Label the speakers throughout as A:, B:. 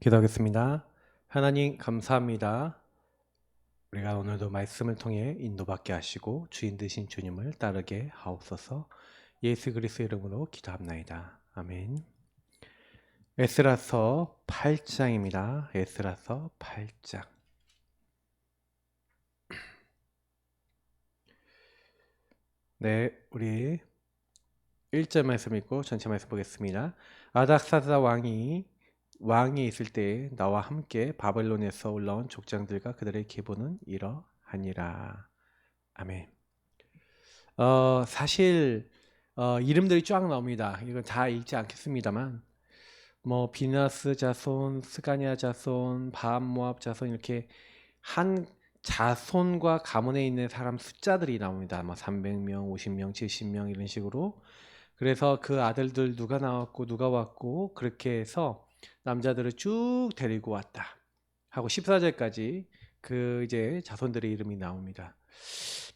A: 기도하겠습니다. 하나님 감사합니다. 우리가 오늘도 말씀을 통해 인도받게 하시고 주인 되신 주님을 따르게 하옵소서. 예수 그리스도 이름으로 기도합나이다. 아멘. 에스라서 8장입니다. 에스라서 8장. 네, 우리 1절 말씀 읽고 전체 말씀 보겠습니다. 아닥사스다 왕이 있을 때 나와 함께 바벨론에서 올라온 족장들과 그들의 계보는 이러하니라. 아멘. 사실 이름들이 쫙 나옵니다. 이건 다 읽지 않겠습니다만 뭐 비나스 자손, 스가냐 자손, 바암 모압 자손 이렇게 한 자손과 가문에 있는 사람 숫자들이 나옵니다. 뭐 300명, 50명, 70명 이런 식으로. 그래서 그 아들들 누가 나왔고 누가 왔고 그렇게 해서 남자들을 쭉 데리고 왔다 하고 14절까지 그 이제 자손들의 이름이 나옵니다.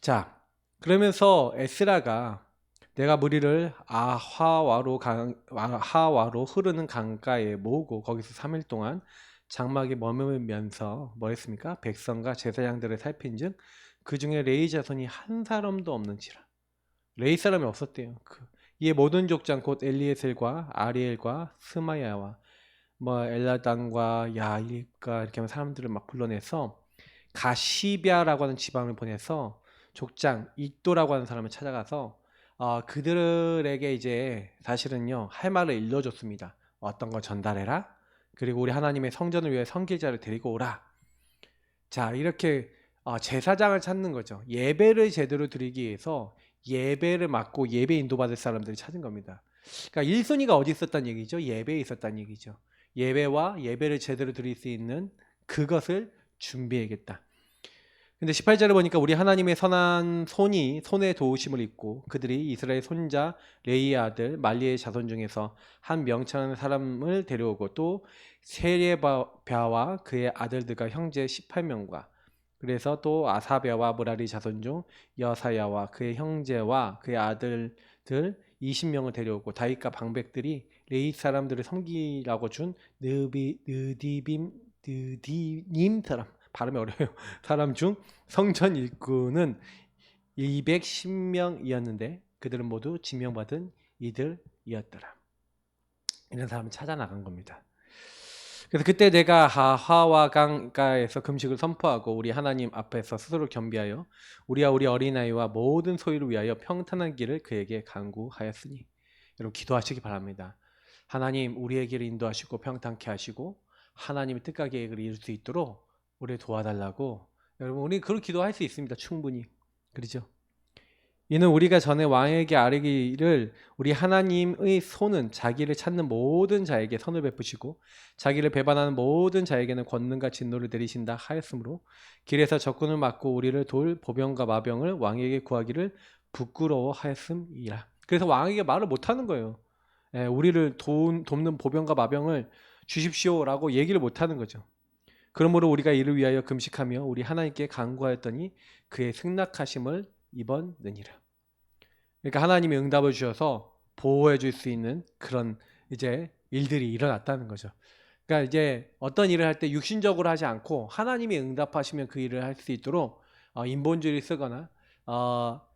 A: 자, 그러면서 에스라가 내가 무리를 아하와로 흐르는 강가에 모으고 거기서 3일 동안 장막에 머물면서 뭐 했습니까? 백성과 제사장들을 살핀즉 그 중에 레위 자손이 한 사람도 없는지라. 레위 사람이 없었대요. 이에 모든 족장 곧 엘리에셀과 아리엘과 스마야와 뭐 엘라단과 야입과 이렇게 하면 사람들을 막 불러내서 가시비아라고 하는 지방을 보내서 족장 이또라고 하는 사람을 찾아가서 그들에게 이제 사실은요 할 말을 일러줬습니다. 어떤 걸 전달해라. 그리고 우리 하나님의 성전을 위해 선기자를 데리고 오라. 자, 이렇게 제사장을 찾는 거죠. 예배를 제대로 드리기 위해서 예배를 맡고 예배 인도받을 사람들을 찾은 겁니다. 그러니까 1순위가 어디 있었단 얘기죠? 예배에 있었단 얘기죠. 예배와 예배를 제대로 드릴 수 있는 그것을 준비해야겠다. 근데 18절을 보니까 우리 하나님의 선한 손이 손에 도우심을 입고 그들이 이스라엘 손자 레이의 아들 말리의 자손 중에서 한 명창한 사람을 데려오고 또 세레바와 그의 아들들과 형제 18명과 그래서 또 아사랴와 무라리 자손 중 여사야와 그의 형제와 그의 아들들 20명을 데려오고 다윗과 방백들이 레이 사람들을 섬기라고 준 느디님 사람 발음이 어려워요. 사람 중 성전 일꾼은 210명이었는데 그들은 모두 지명받은 이들이었더라. 이런 사람을 찾아 나간 겁니다. 그래서 그때 내가 하와 강가에서 금식을 선포하고 우리 하나님 앞에서 스스로 겸비하여 우리와 우리 어린아이와 모든 소유를 위하여 평탄한 길을 그에게 간구하였으니 여러분 기도하시기 바랍니다. 하나님 우리의 길을 인도하시고 평탄케 하시고 하나님의 뜻과 계획을 이룰 수 있도록 우리 도와달라고. 여러분 우리 그런 기도할 수 있습니다. 충분히. 그렇죠? 이는 우리가 전에 왕에게 아뢰기를 우리 하나님의 손은 자기를 찾는 모든 자에게 선을 베푸시고 자기를 배반하는 모든 자에게는 권능과 진노를 내리신다 하였으므로 길에서 적군을 막고 우리를 돌 보병과 마병을 왕에게 구하기를 부끄러워하였음이라. 그래서 왕에게 말을 못하는 거예요. 우리를 돕는 보병과 마병을 주십시오라고 얘기를 못하는 거죠. 그러므로 우리가 이를 위하여 금식하며 우리 하나님께 간구하였더니 그의 승낙하심을 입었느니라. 그러니까 하나님이 응답을 주셔서 보호해 줄 수 있는 그런 이제 일들이 일어났다는 거죠. 그러니까 이제 어떤 일을 할 때 육신적으로 하지 않고 하나님이 응답하시면 그 일을 할 수 있도록 인본주의를 쓰거나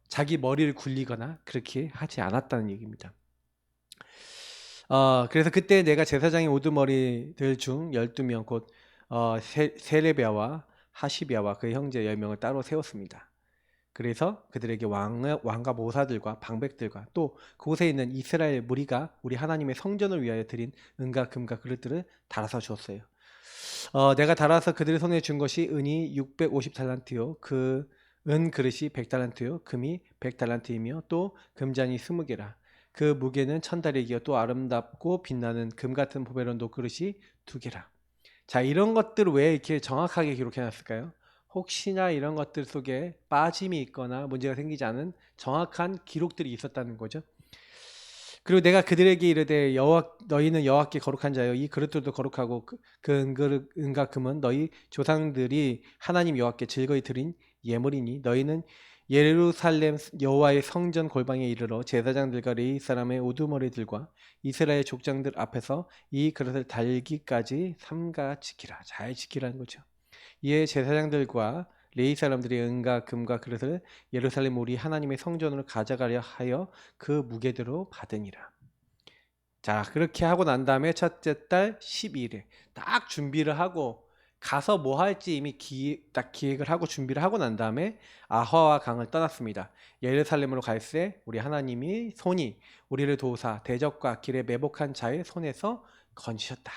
A: 자기 머리를 굴리거나 그렇게 하지 않았다는 얘기입니다. 그래서 그때 내가 제사장의 우두머리들 중 12명 곧 세레비아와 하시비아와 그의 형제 10명을 따로 세웠습니다. 그래서 그들에게 왕과 모사들과 방백들과 또 그곳에 있는 이스라엘 무리가 우리 하나님의 성전을 위하여 드린 은과 금과 그릇들을 달아서 주었어요. 내가 달아서 그들의 손에 준 것이 은이 650달란트요 그 은 그릇이 100달란트요 금이 100달란트이며 또 금잔이 20개라. 그 무게는 1000달이기요 또 아름답고 빛나는 금 같은 보배론도 그릇이 2개라. 자, 이런 것들을 왜 이렇게 정확하게 기록해 놨을까요? 혹시나 이런 것들 속에 빠짐이 있거나 문제가 생기지 않은 정확한 기록들이 있었다는 거죠. 그리고 내가 그들에게 이르되 너희는 여호와께 거룩한 자여 이 그릇들도 거룩하고 그 은과 금은 너희 조상들이 하나님 여호와께 즐거이 드린 예물이니 너희는 예루살렘 여호와의 성전 골방에 이르러 제사장들과 레위 사람의 우두머리들과 이스라엘 족장들 앞에서 이 그릇을 달기까지 삼가 지키라. 잘 지키라는 거죠. 이에 제사장들과 레위 사람들이 은과 금과 그릇을 예루살렘 우리 하나님의 성전으로 가져가려 하여 그 무게대로 받으니라. 자, 그렇게 하고 난 다음에 첫째 달 12일에 딱 준비를 하고 가서 뭐 할지 이미 딱 기획을 하고 준비를 하고 난 다음에 아화와 강을 떠났습니다. 예루살렘으로 갈새 우리 하나님이 손이 우리를 도우사 대적과 길에 매복한 자의 손에서 건지셨다.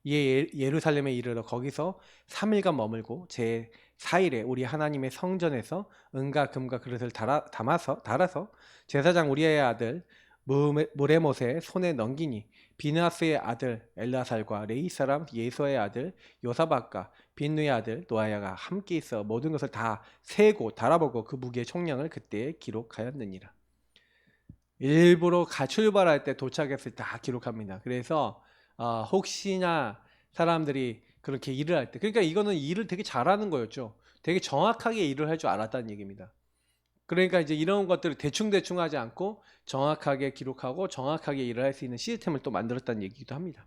A: 이에 예루살렘에 이르러 거기서 3일간 머물고 제 4일에 우리 하나님의 성전에서 은과 금과 그릇을 달아서 제사장 우리의 아들 무레못의 손에 넘기니 비느하스의 아들 엘라살과 레위 사람 예수의 아들 요사박과 빈누의 아들 노아야가 함께 있어 모든 것을 다 세고 달아보고 그 무게의 총량을 그때에 기록하였느니라. 일부러 출발할 때 도착했을 때 다 기록합니다. 그래서 혹시나 사람들이 그렇게 일을 할 때, 그러니까 이거는 일을 되게 잘하는 거였죠. 되게 정확하게 일을 할 줄 알았다는 얘기입니다. 그러니까 이제 이런 것들을 대충대충 하지 않고 정확하게 기록하고 정확하게 일을 할 수 있는 시스템을 또 만들었다는 얘기기도 합니다.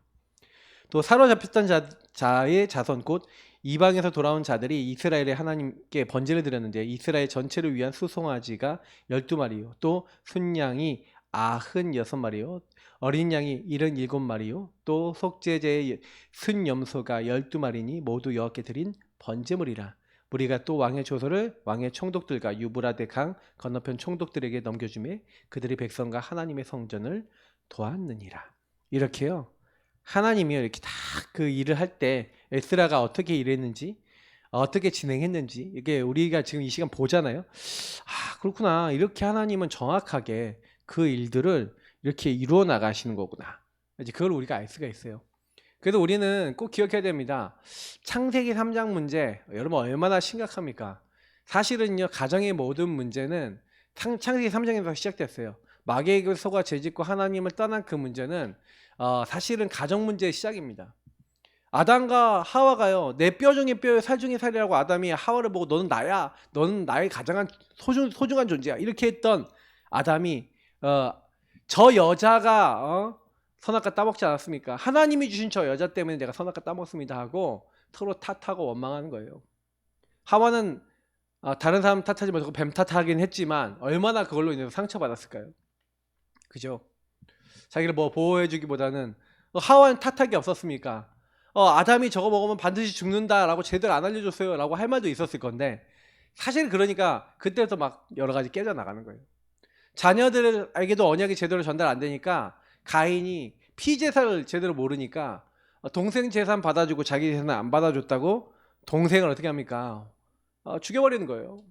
A: 또 사로잡혔던 자의 자손 곧 이방에서 돌아온 자들이 이스라엘의 하나님께 번제를 드렸는데 이스라엘 전체를 위한 수송아지가 12마리요 또 순양이 96마리요 어린 양이 77마리요 또 속죄제의 순염소가 12마리니 모두 여호와께 드린 번제물이라. 무리가 또 왕의 조서를 왕의 총독들과 유브라데 강 건너편 총독들에게 넘겨주매 그들이 백성과 하나님의 성전을 도왔느니라. 이렇게요. 하나님이 이렇게 다 그 일을 할 때 에스라가 어떻게 일했는지 어떻게 진행했는지 이게 우리가 지금 이 시간 보잖아요. 아, 그렇구나. 이렇게 하나님은 정확하게 그 일들을 이렇게 이루어 나가시는 거구나. 이제 그걸 우리가 알 수가 있어요. 그래서 우리는 꼭 기억해야 됩니다. 창세기 3장 문제, 여러분 얼마나 심각합니까? 사실은요, 가정의 모든 문제는 창세기 3장에서 시작됐어요. 마귀에게 속아 죄짓고 하나님을 떠난 그 문제는 사실은 가정 문제의 시작입니다. 아담과 하와가요, 내 뼈 중에 뼈요 살 중에 살이라고 아담이 하와를 보고 너는 나야, 너는 나의 가장 소중한 존재야 이렇게 했던 아담이 저 여자가 선악과 따먹지 않았습니까? 하나님이 주신 저 여자 때문에 내가 선악과 따먹습니다 하고 서로 탓하고 원망하는 거예요. 하와는 다른 사람 탓하지 말고 뱀 탓하긴 했지만 얼마나 그걸로 인해서 상처받았을까요? 그죠? 자기를 뭐 보호해주기보다는 하와는 탓할 게 없었습니까? 아담이 저거 먹으면 반드시 죽는다라고 제대로 안 알려줬어요 라고 할 말도 있었을 건데 사실 그러니까 그때부터 막 여러 가지 깨져나가는 거예요. 자녀들에게도 언약이 제대로 전달 안 되니까 가인이 피제사를 제대로 모르니까 동생 재산 받아주고 자기 재산 안 받아줬다고 동생을 어떻게 합니까? 죽여버리는 거예요.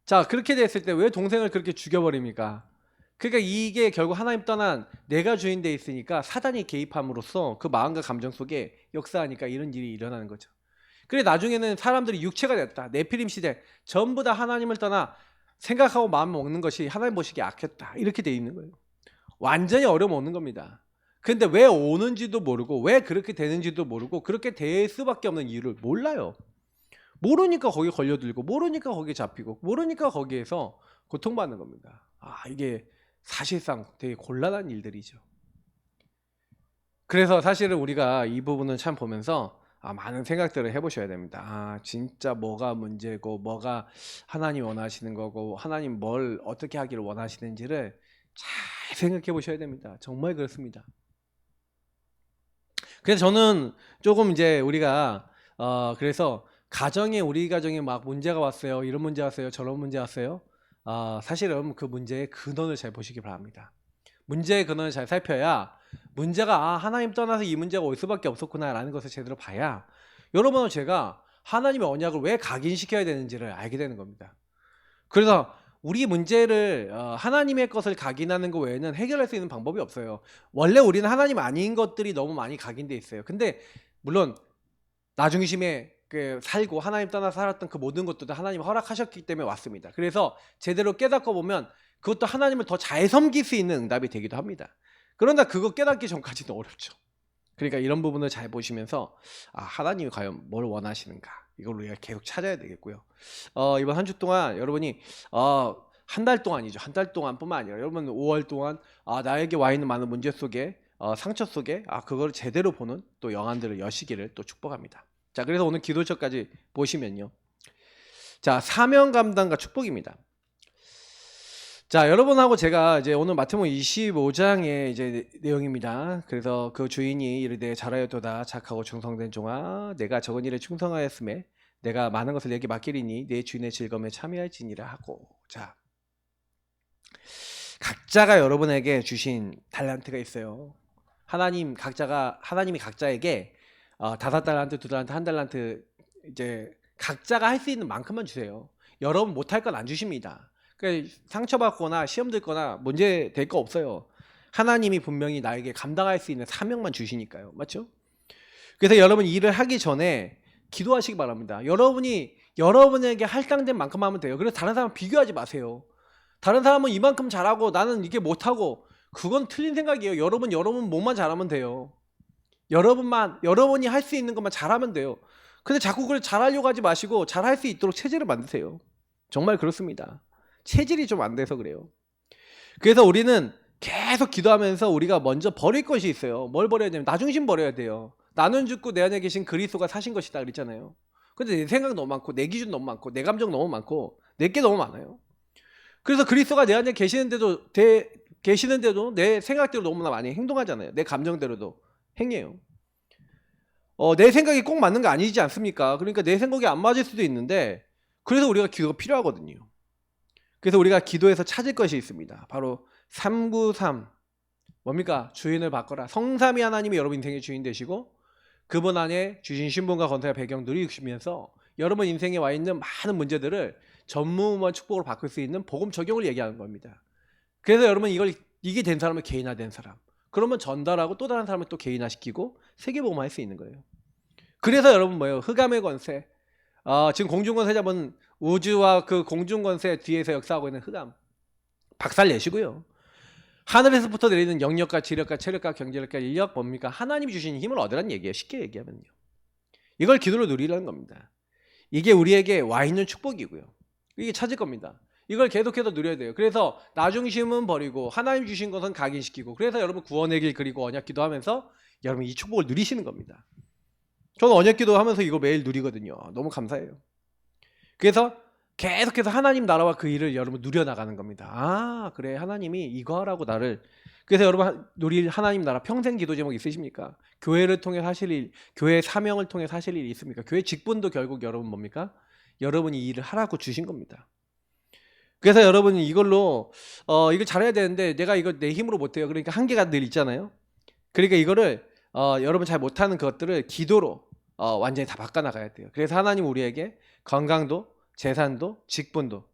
A: 자, 그렇게 됐을 때 왜 동생을 그렇게 죽여버립니까? 그러니까 이게 결국 하나님 떠난 내가 주인 돼 있으니까 사단이 개입함으로써 그 마음과 감정 속에 역사하니까 이런 일이 일어나는 거죠. 그래 나중에는 사람들이 육체가 됐다. 네피림 시대 전부 다 하나님을 떠나 생각하고 마음 먹는 것이 하나님 보시기에 악했다. 이렇게 돼 있는 거예요. 완전히 어려움 없는 겁니다. 근데 왜 오는지도 모르고 왜 그렇게 되는지도 모르고 그렇게 될 수밖에 없는 이유를 몰라요. 모르니까 거기에 걸려들고 모르니까 거기에 잡히고 모르니까 거기에서 고통받는 겁니다. 이게 사실상 되게 곤란한 일들이죠. 그래서 사실은 우리가 이 부분은 참 보면서 많은 생각들을 해보셔야 됩니다. 진짜 뭐가 문제고 뭐가 하나님 원하시는 거고 하나님 뭘 어떻게 하기를 원하시는지를 잘 생각해 보셔야 됩니다. 정말 그렇습니다. 그래서 저는 조금 이제 우리가 그래서 우리 가정에 막 문제가 왔어요. 이런 문제 왔어요. 저런 문제 왔어요. 사실은 그 문제의 근원을 잘 보시기 바랍니다. 문제의 근원을 잘 살펴야 문제가 하나님 떠나서 이 문제가 올 수밖에 없었구나 라는 것을 제대로 봐야 여러분은 제가 하나님의 언약을 왜 각인시켜야 되는지를 알게 되는 겁니다. 그래서 우리 문제를 하나님의 것을 각인하는 것 외에는 해결할 수 있는 방법이 없어요. 원래 우리는 하나님 아닌 것들이 너무 많이 각인돼 있어요. 근데 물론 나중심에 살고 하나님 떠나서 살았던 그 모든 것들도 하나님이 허락하셨기 때문에 왔습니다. 그래서 제대로 깨닫고 보면 그것도 하나님을 더 잘 섬길 수 있는 응답이 되기도 합니다. 그러나 그거 깨닫기 전까지는 어렵죠. 그러니까 이런 부분을 잘 보시면서 하나님이 과연 뭘 원하시는가 이걸 우리가 계속 찾아야 되겠고요. 이번 한 주 동안 여러분이 한 달 동안이죠. 한 달 동안뿐만 아니라 여러분 5월 동안 나에게 와 있는 많은 문제 속에 상처 속에 그걸 제대로 보는 또 영안들을 여시기를 또 축복합니다. 자, 그래서 오늘 기도처까지 보시면요. 자, 사명 감당과 축복입니다. 자, 여러분하고 제가 이제 오늘 마태복음 25장의 이제 내용입니다. 그래서 그 주인이 이르되 잘하였도다 착하고 충성된 종아 내가 적은 일에 충성하였음에 내가 많은 것을 내게 맡기리니 내 주인의 즐거움에 참여할지니라 하고. 자, 각자가 여러분에게 주신 달란트가 있어요. 하나님이 각자에게 5달란트, 2달란트, 1달란트 이제 각자가 할 수 있는 만큼만 주세요. 여러분 못할 건 안 주십니다. 그러니까 상처받거나 시험 들거나 문제 될 거 없어요. 하나님이 분명히 나에게 감당할 수 있는 사명만 주시니까요. 맞죠? 그래서 여러분 일을 하기 전에 기도하시기 바랍니다. 여러분에게 할당된 만큼 하면 돼요. 그래서 다른 사람 비교하지 마세요. 다른 사람은 이만큼 잘하고 나는 이게 못하고 그건 틀린 생각이에요. 여러분 몸만 잘하면 돼요. 여러분이 할 수 있는 것만 잘하면 돼요. 근데 자꾸 그걸 잘하려고 하지 마시고 잘할 수 있도록 체질을 만드세요. 정말 그렇습니다. 체질이 좀 안 돼서 그래요. 그래서 우리는 계속 기도하면서 우리가 먼저 버릴 것이 있어요. 뭘 버려야 되냐면 나중심 버려야 돼요. 나는 죽고 내 안에 계신 그리스도가 사신 것이다 그랬잖아요. 근데 내 생각 너무 많고 내 기준 너무 많고 내 감정 너무 많고 내 게 너무 많아요. 그래서 그리스도가 내 안에 계시는데도 내 생각대로 너무나 많이 행동하잖아요. 내 감정대로도 행해요. 내 생각이 꼭 맞는 거 아니지 않습니까? 그러니까 내 생각이 안 맞을 수도 있는데 그래서 우리가 기도가 필요하거든요. 그래서 우리가 기도에서 찾을 것이 있습니다. 바로 393 뭡니까? 주인을 바꿔라. 성삼위 하나님이 여러분 인생의 주인 되시고 그분 안에 주신 신분과 건설의 배경 누리시면서 여러분 인생에 와 있는 많은 문제들을 전무후무한 축복으로 바꿀 수 있는 복음 적용을 얘기하는 겁니다. 그래서 여러분 이게 된 사람은 개인화된 사람. 그러면 전달하고 또 다른 사람을 또 개인화시키고 세계복음화할 수 있는 거예요. 그래서 여러분 뭐예요? 흑암의 권세. 지금 공중권세 잡은 우주와 그 공중권세 뒤에서 역사하고 있는 흑암 박살 내시고요. 하늘에서부터 내리는 영역과 지력과 체력과 경제력과 인력 뭡니까? 하나님이 주신 힘을 얻으라는 얘기예요. 쉽게 얘기하면요. 이걸 기도로 누리라는 겁니다. 이게 우리에게 와 있는 축복이고요. 이게 찾을 겁니다. 이걸 계속해서 누려야 돼요. 그래서 나중심은 버리고 하나님 주신 것은 각인시키고 그래서 여러분 구원의 길 그리고 언약 기도하면서 여러분 이 축복을 누리시는 겁니다. 저는 언약 기도하면서 이거 매일 누리거든요. 너무 감사해요. 그래서 계속해서 하나님 나라와 그 일을 여러분 누려나가는 겁니다. 그래 하나님이 이거 하라고 나를. 그래서 여러분 누릴 하나님 나라 평생 기도 제목 있으십니까? 교회를 통해 하실 일, 교회 사명을 통해 하실 일이 있습니까? 교회 직분도 결국 여러분 뭡니까? 여러분이 이 일을 하라고 주신 겁니다. 그래서 여러분이 이걸로 이걸 잘해야 되는데 내가 이거 내 힘으로 못해요. 그러니까 한계가 늘 있잖아요. 그러니까 이거를 여러분 잘 못하는 것들을 기도로 완전히 다 바꿔나가야 돼요. 그래서 하나님 우리에게 건강도 재산도 직분도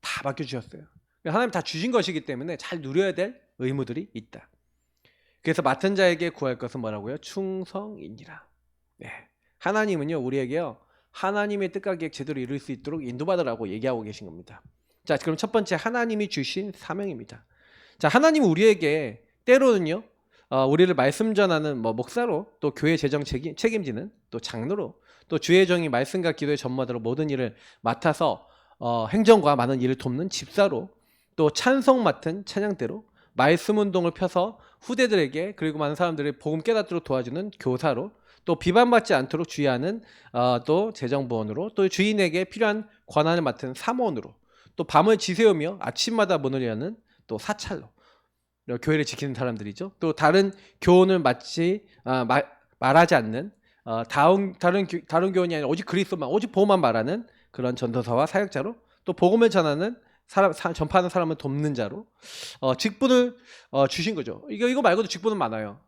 A: 다 맡겨주셨어요. 하나님 다 주신 것이기 때문에 잘 누려야 될 의무들이 있다. 그래서 맡은 자에게 구할 것은 뭐라고요? 충성이니라. 네. 하나님은요 우리에게요 하나님의 뜻과 계획 제대로 이룰 수 있도록 인도받으라고 얘기하고 계신 겁니다. 자, 그럼 첫 번째 하나님이 주신 사명입니다. 자, 하나님은 우리에게 때로는요 우리를 말씀 전하는 목사로 또 교회 재정 책임지는 또 장로로 또 주의 종이 말씀과 기도의 전무하도록 모든 일을 맡아서 행정과 많은 일을 돕는 집사로 또 찬송 맡은 찬양대로 말씀 운동을 펴서 후대들에게 그리고 많은 사람들이 복음 깨닫도록 도와주는 교사로 또 비판받지 않도록 주의하는 또 재정부원으로 또 주인에게 필요한 권한을 맡은 사모원으로 또 밤을 지새우며 아침마다 문을 여는 또 사찰로 교회를 지키는 사람들이죠. 또 다른 교훈을 말하지 않는 다른 교훈이 아니라 오직 그리스도만 오직 복음만 말하는 그런 전도사와 사역자로 또 복음을 전하는 전파하는 사람을 돕는 자로 직분을 주신 거죠. 이거 말고도 직분은 많아요.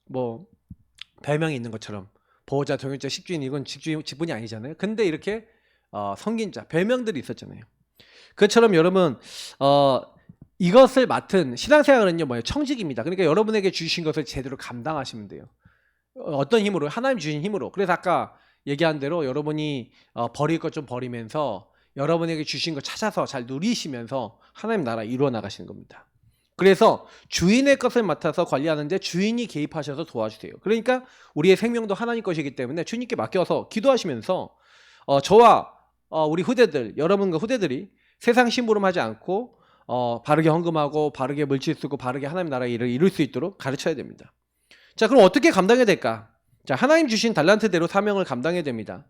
A: 뭐 별명이 있는 것처럼 보호자, 동역자, 식주인 이건 직분이 아니잖아요. 근데 이렇게 성긴자 별명들이 있었잖아요. 그처럼 여러분 이것을 맡은 신앙생활은요 뭐예요? 청직입니다. 그러니까 여러분에게 주신 것을 제대로 감당하시면 돼요. 어떤 힘으로? 하나님 주신 힘으로. 그래서 아까 얘기한 대로 여러분이 버릴 것 좀 버리면서 여러분에게 주신 거 찾아서 잘 누리시면서 하나님 나라 이루어 나가시는 겁니다. 그래서 주인의 것을 맡아서 관리하는데 주인이 개입하셔서 도와주세요. 그러니까 우리의 생명도 하나님 것이기 때문에 주님께 맡겨서 기도하시면서 저와 우리 후대들, 여러분과 후대들이 세상 심부름하지 않고 바르게 헌금하고 바르게 물질 쓰고 바르게 하나님 나라의 일을 이룰 수 있도록 가르쳐야 됩니다. 자, 그럼 어떻게 감당해야 될까? 자, 하나님 주신 달란트대로 사명을 감당해야 됩니다.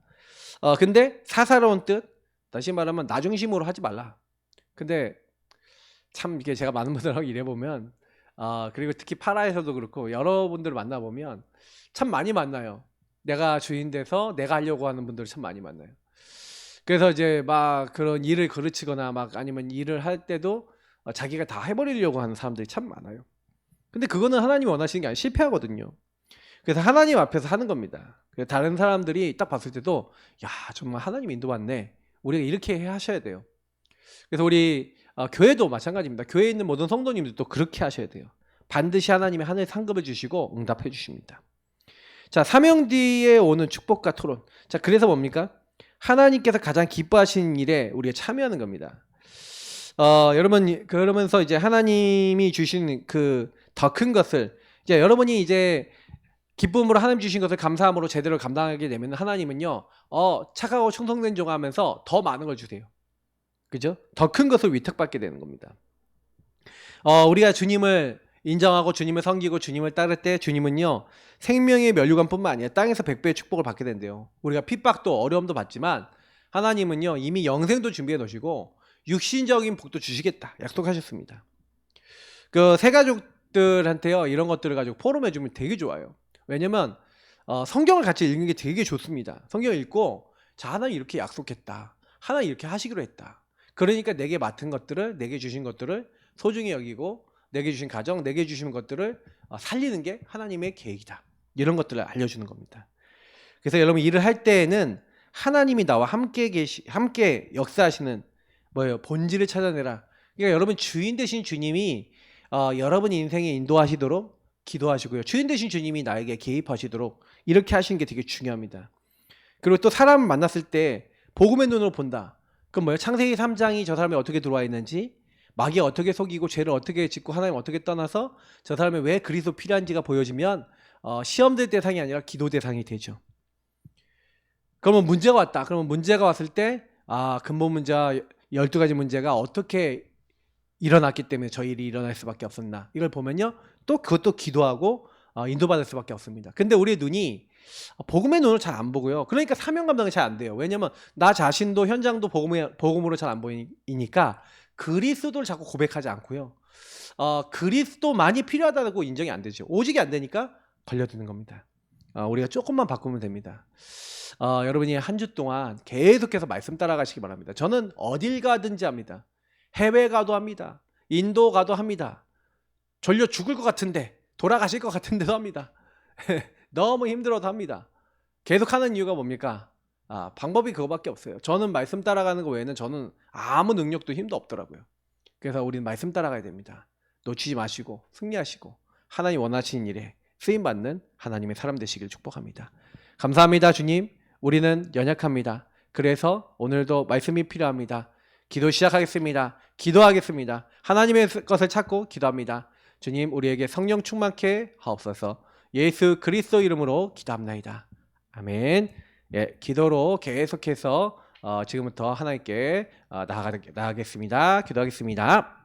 A: 근데 사사로운 뜻, 다시 말하면 나 중심으로 하지 말라. 근데 참 이게 제가 많은 분들하고 일해보면 그리고 특히 파라에서도 그렇고 여러분들을 만나보면 참 많이 만나요. 내가 주인 돼서 내가 하려고 하는 분들을 참 많이 만나요. 그래서 이제 막 그런 일을 가르치거나 막 아니면 일을 할 때도 자기가 다 해버리려고 하는 사람들이 참 많아요. 근데 그거는 하나님이 원하시는 게 아니라 실패하거든요. 그래서 하나님 앞에서 하는 겁니다. 그래서 다른 사람들이 딱 봤을 때도 야 정말 하나님 인도받네. 우리가 이렇게 하셔야 돼요. 그래서 우리 교회도 마찬가지입니다. 교회에 있는 모든 성도님들도 그렇게 하셔야 돼요. 반드시 하나님이 하늘 상급을 주시고 응답해 주십니다. 자, 사명 뒤에 오는 축복과 토론. 자, 그래서 뭡니까? 하나님께서 가장 기뻐하시는 일에 우리가 참여하는 겁니다. 여러분 그러면서 이제 하나님이 주신 그 더 큰 것을 이제 여러분이 이제 기쁨으로 하나님 주신 것을 감사함으로 제대로 감당하게 되면 하나님은요 착하고 충성된 종 하면서 더 많은 걸 주세요. 그죠? 더 큰 것을 위탁받게 되는 겁니다. 우리가 주님을 인정하고 주님을 섬기고 주님을 따를 때 주님은요 생명의 면류관뿐만 아니라 땅에서 100배의 축복을 받게 된대요. 우리가 핍박도 어려움도 받지만 하나님은요 이미 영생도 준비해 놓으시고 육신적인 복도 주시겠다 약속하셨습니다. 그 새가족들한테요 이런 것들을 가지고 포럼해 주면 되게 좋아요. 왜냐면 성경을 같이 읽는 게 되게 좋습니다. 성경을 읽고 자 하나님 이렇게 약속했다. 하나님 이렇게 하시기로 했다. 그러니까 내게 맡은 것들을 내게 주신 것들을 소중히 여기고 내게 주신 가정 내게 주신 것들을 살리는 게 하나님의 계획이다. 이런 것들을 알려주는 겁니다. 그래서 여러분 일을 할 때에는 하나님이 나와 함께 역사하시는 뭐예요? 본질을 찾아내라. 그러니까 여러분 주인 되신 주님이 여러분 인생에 인도하시도록 기도하시고요. 주인 되신 주님이 나에게 개입하시도록 이렇게 하시는 게 되게 중요합니다. 그리고 또 사람 만났을 때 복음의 눈으로 본다. 그럼 뭐예요? 창세기 3장이 저 사람이 어떻게 들어와 있는지 마귀 어떻게 속이고 죄를 어떻게 짓고 하나님 어떻게 떠나서 저 사람이 왜 그리스도 필요한지가 보여지면 시험될 대상이 아니라 기도 대상이 되죠. 그러면 문제가 왔다. 그러면 문제가 왔을 때 근본 문제와 12가지 문제가 어떻게 일어났기 때문에 저 일이 일어날 수밖에 없었나. 이걸 보면요. 또 그것도 기도하고 인도받을 수밖에 없습니다. 근데 우리의 눈이 복음의 눈으로 잘 안 보고요. 그러니까 사명 감당이 잘 안 돼요. 왜냐면 나 자신도 현장도 복음으로 잘 안 보이니까 그리스도를 자꾸 고백하지 않고요. 그리스도만이 필요하다고 인정이 안 되죠. 오직이 안 되니까 걸려드는 겁니다. 우리가 조금만 바꾸면 됩니다. 여러분이 한 주 동안 계속해서 말씀 따라가시기 바랍니다. 저는 어딜 가든지 합니다. 해외 가도 합니다. 인도 가도 합니다. 졸려 죽을 것 같은데 돌아가실 것 같은데도 합니다. 너무 힘들어도 합니다. 계속하는 이유가 뭡니까? 방법이 그거밖에 없어요. 저는 말씀 따라가는 거 외에는 저는 아무 능력도 힘도 없더라고요. 그래서 우리는 말씀 따라가야 됩니다. 놓치지 마시고 승리하시고 하나님 원하시는 일에 쓰임받는 하나님의 사람 되시길 축복합니다. 감사합니다. 주님. 우리는 연약합니다. 그래서 오늘도 말씀이 필요합니다. 기도 시작하겠습니다. 기도하겠습니다. 하나님의 것을 찾고 기도합니다. 주님 우리에게 성령 충만케 하옵소서. 예수 그리스도 이름으로 기도합나이다. 아멘. 예, 기도로 계속해서 지금부터 하나님께 나아가겠습니다. 기도하겠습니다.